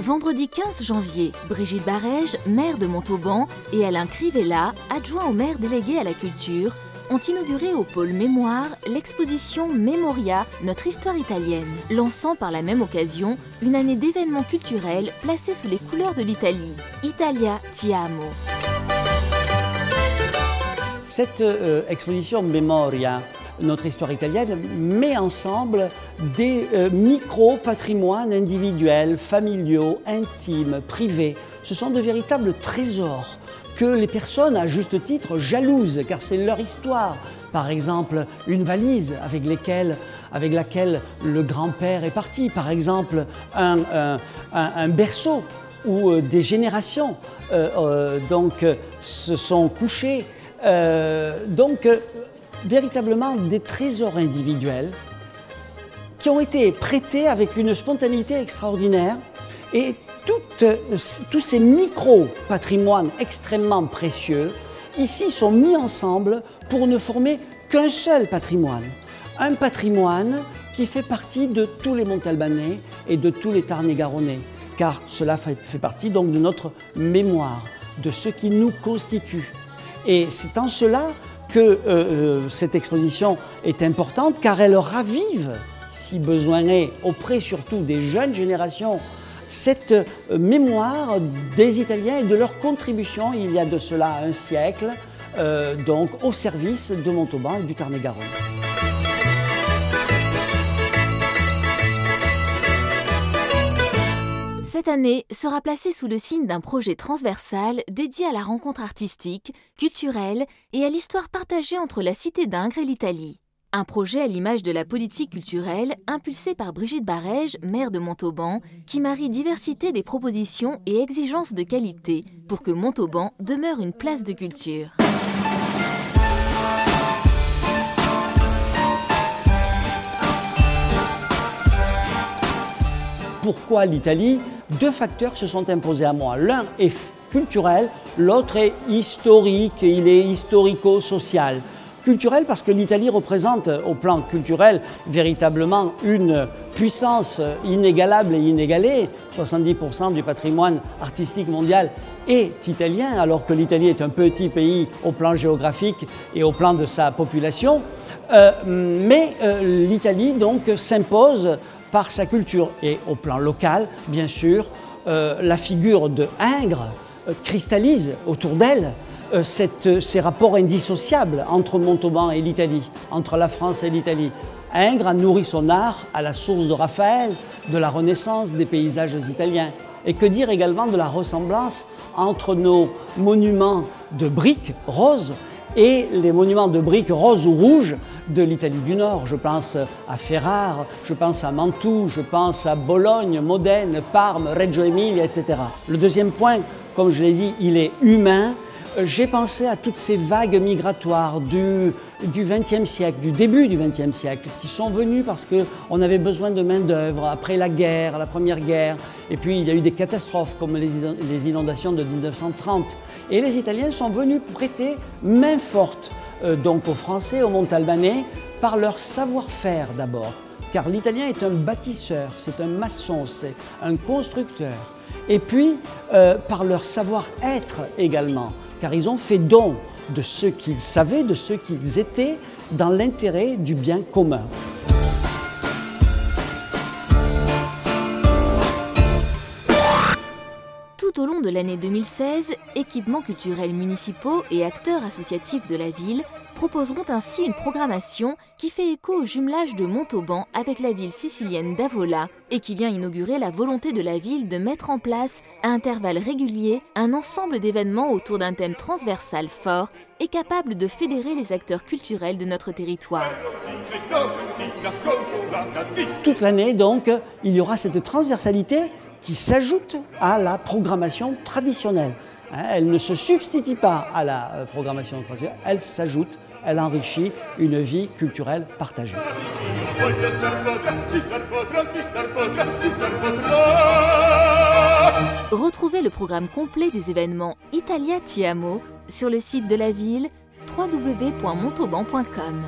Vendredi 15 janvier, Brigitte Barège, maire de Montauban, et Alain Crivella, adjoint au maire délégué à la culture, ont inauguré au pôle Mémoire l'exposition Memoria, notre histoire italienne, lançant par la même occasion une année d'événements culturels placés sous les couleurs de l'Italie. Italia Ti Amo. Cette exposition Memoria, notre histoire italienne, met ensemble des micro-patrimoines individuels, familiaux, intimes, privés. Ce sont de véritables trésors que les personnes, à juste titre, jalousent, car c'est leur histoire. Par exemple, une valise avec laquelle le grand-père est parti. Par exemple, un berceau où des générations se sont couchées. Véritablement des trésors individuels qui ont été prêtés avec une spontanéité extraordinaire, et tous ces micro-patrimoines extrêmement précieux ici sont mis ensemble pour ne former qu'un seul patrimoine. Un patrimoine qui fait partie de tous les Montalbanais et de tous les Tarn-et-Garonnais, car cela fait partie donc de notre mémoire, de ce qui nous constitue. Et c'est en cela que cette exposition est importante, car elle ravive, si besoin est, auprès surtout des jeunes générations, cette mémoire des Italiens et de leur contribution, il y a de cela un siècle, donc au service de Montauban et du Tarn-et-Garonne. Cette année sera placée sous le signe d'un projet transversal dédié à la rencontre artistique, culturelle et à l'histoire partagée entre la cité d'Ingres et l'Italie. Un projet à l'image de la politique culturelle impulsée par Brigitte Barège, maire de Montauban, qui marie diversité des propositions et exigences de qualité pour que Montauban demeure une place de culture. Pourquoi l'Italie? Deux facteurs se sont imposés à moi. L'un est culturel, l'autre est historique, il est historico-social. Culturel parce que l'Italie représente au plan culturel véritablement une puissance inégalable et inégalée. 70% du patrimoine artistique mondial est italien, alors que l'Italie est un petit pays au plan géographique et au plan de sa population. Mais l'Italie donc s'impose par sa culture, et au plan local, bien sûr, la figure de Ingres cristallise autour d'elle ces rapports indissociables entre Montauban et l'Italie, entre la France et l'Italie. Ingres a nourri son art à la source de Raphaël, de la Renaissance, des paysages italiens. Et que dire également de la ressemblance entre nos monuments de briques roses et les monuments de briques roses ou rouges de l'Italie du Nord. Je pense à Ferrare, je pense à Mantoue, je pense à Bologne, Modène, Parme, Reggio Emilia, etc. Le deuxième point, comme je l'ai dit, il est humain. J'ai pensé à toutes ces vagues migratoires du XXe siècle, du début du XXe siècle, qui sont venues parce qu'on avait besoin de main-d'œuvre après la guerre, la Première Guerre. Et puis il y a eu des catastrophes comme les inondations de 1930. Et les Italiens sont venus prêter main forte donc aux Français, aux Montalbanais, par leur savoir-faire d'abord. Car l'Italien est un bâtisseur, c'est un maçon, c'est un constructeur. Et puis par leur savoir-être également, car ils ont fait don de ce qu'ils savaient, de ce qu'ils étaient, dans l'intérêt du bien commun. Tout au long de l'année 2016, équipements culturels municipaux et acteurs associatifs de la ville proposeront ainsi une programmation qui fait écho au jumelage de Montauban avec la ville sicilienne d'Avola et qui vient inaugurer la volonté de la ville de mettre en place, à intervalles réguliers, un ensemble d'événements autour d'un thème transversal fort et capable de fédérer les acteurs culturels de notre territoire. Toute l'année, donc, il y aura cette transversalité qui s'ajoute à la programmation traditionnelle. Elle ne se substitue pas à la programmation traditionnelle, elle s'ajoute elle enrichit une vie culturelle partagée. Retrouvez le programme complet des événements Italia Ti Amo sur le site de la ville www.montauban.com.